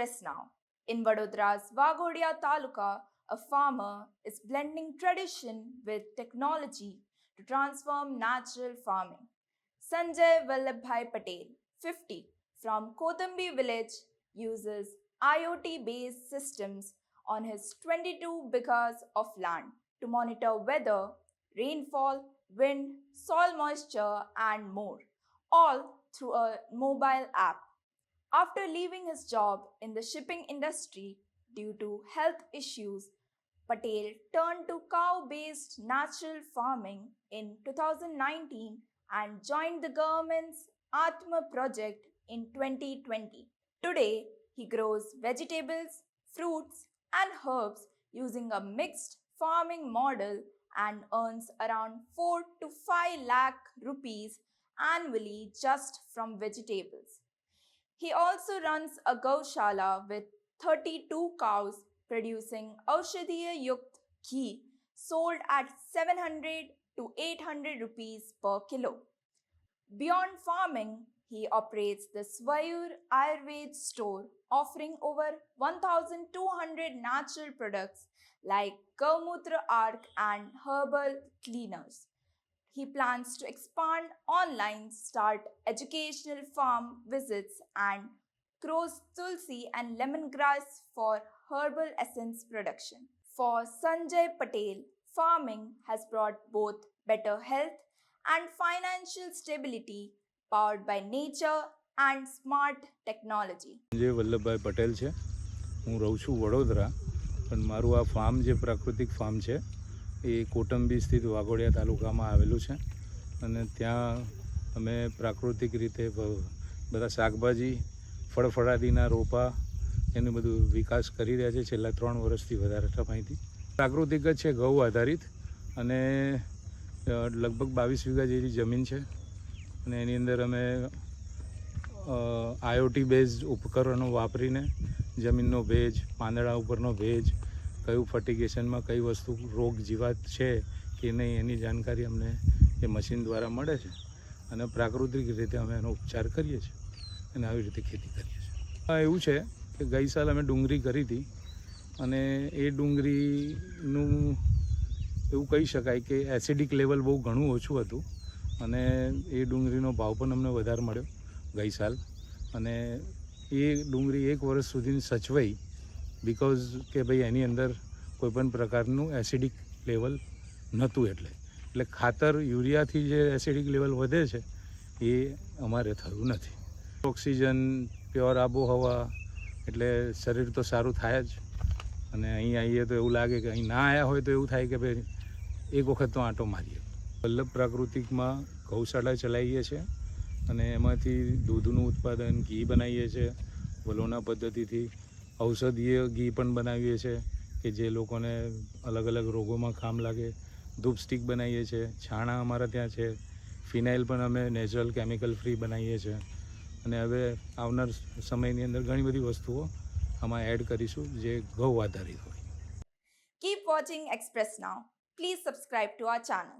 Express now. In Vadodara's Waghodia Taluka, a farmer is blending tradition with technology to transform natural farming. Sanjay Vallabhbhai Patel, 50, from Kotambi village, uses IoT-based systems on his 22 acres of land to monitor weather, rainfall, wind, soil moisture, and more, all through a mobile app. After leaving his job in the shipping industry due to health issues, Patel turned to cow based natural farming in 2019 and joined the government's Atma project in 2020. Today, he grows vegetables, fruits, and herbs using a mixed farming model and earns around 4 to 5 lakh rupees annually just from vegetables. He also runs a gaushala with 32 cows producing Aushadhiya Yukt ghee sold at 700 to 800 rupees per kilo. Beyond farming, he operates the Swayur Ayurved store offering over 1200 natural products like Gaumutra Ark and herbal cleaners. He plans to expand online, start educational farm visits, and grows tulsi and lemongrass for herbal essence production. For Sanjay Patel, farming has brought both better health and financial stability powered by nature and smart technology. Sanjay Vallabhbhai Patel છે. હું રહું છું વડોદરા, પણ મારું આ farm જે પ્રાકૃતિક farm છે એ કોટંબી સ્થિત વાઘોડિયા તાલુકામાં આવેલું છે અને ત્યાં અમે પ્રાકૃતિક રીતે બધા શાકભાજી ફળફળાદીના રોપા એનું બધું વિકાસ કરી રહ્યા છે છેલ્લા 3 વર્ષથી વધારે સમયથી. પ્રાકૃતિક જ છે, ઘઉં આધારિત, અને લગભગ 22 વીઘા જેવી જમીન છે અને એની અંદર અમે IoT બેઝડ ઉપકરણો વાપરીને જમીનનો ભેજ, પાંદડા ઉપરનો ભેજ, કયું ફર્ટિગેશનમાં કઈ વસ્તુ રોગ જીવાત છે કે નહીં એની જાણકારી અમને એ મશીન દ્વારા મળે છે અને પ્રાકૃતિક રીતે અમે એનો ઉપચાર કરીએ છીએ અને આવી રીતે ખેતી કરીએ છીએ. એવું છે કે ગઈ સાલ અમે ડુંગળી કરી હતી અને એ ડુંગળીનું એવું કહી શકાય કે એસિડિક લેવલ બહુ ઘણું ઓછું હતું અને એ ડુંગળીનો ભાવ પણ અમને વધારે મળ્યો ગઈ સાલ. અને એ ડુંગળી 1 વર્ષ સુધી સચવાઈ, બિકોઝ કે ભાઈ એની અંદર કોઈપણ પ્રકારનું એસિડિક લેવલ નહોતું. એટલે ખાતર યુરિયાથી જે એસિડિક લેવલ વધે છે એ અમારે થયું નથી. ઓક્સિજન, પ્યોર આબોહવા, એટલે શરીર તો સારું થાય જ. અને અહીં આવીએ તો એવું લાગે કે અહીં ના આવ્યા હોય તો એવું થાય કે ભાઈ એક વખત તો આંટો મારીએ. વલ્લભ પ્રાકૃતિકમાં ગૌશાળા ચલાવીએ છીએ અને એમાંથી દૂધનું ઉત્પાદન, ઘી બનાવીએ છીએ વલોના પદ્ધતિથી. ઔષધીય ઘી પણ બનાવીએ છીએ કે જે લોકોને અલગ અલગ રોગોમાં કામ લાગે. ધૂપ સ્ટિક બનાવીએ છીએ, છાણા અમારા ત્યાં છે, ફિનાઇલ પણ અમે નેચરલ કેમિકલ ફ્રી બનાવીએ છીએ અને હવે આવનાર સમયની અંદર ઘણી બધી વસ્તુઓ આમાં એડ કરીશું જે ઘઉં આધારિત હોય. Keep watching Express now. Please subscribe to our channel.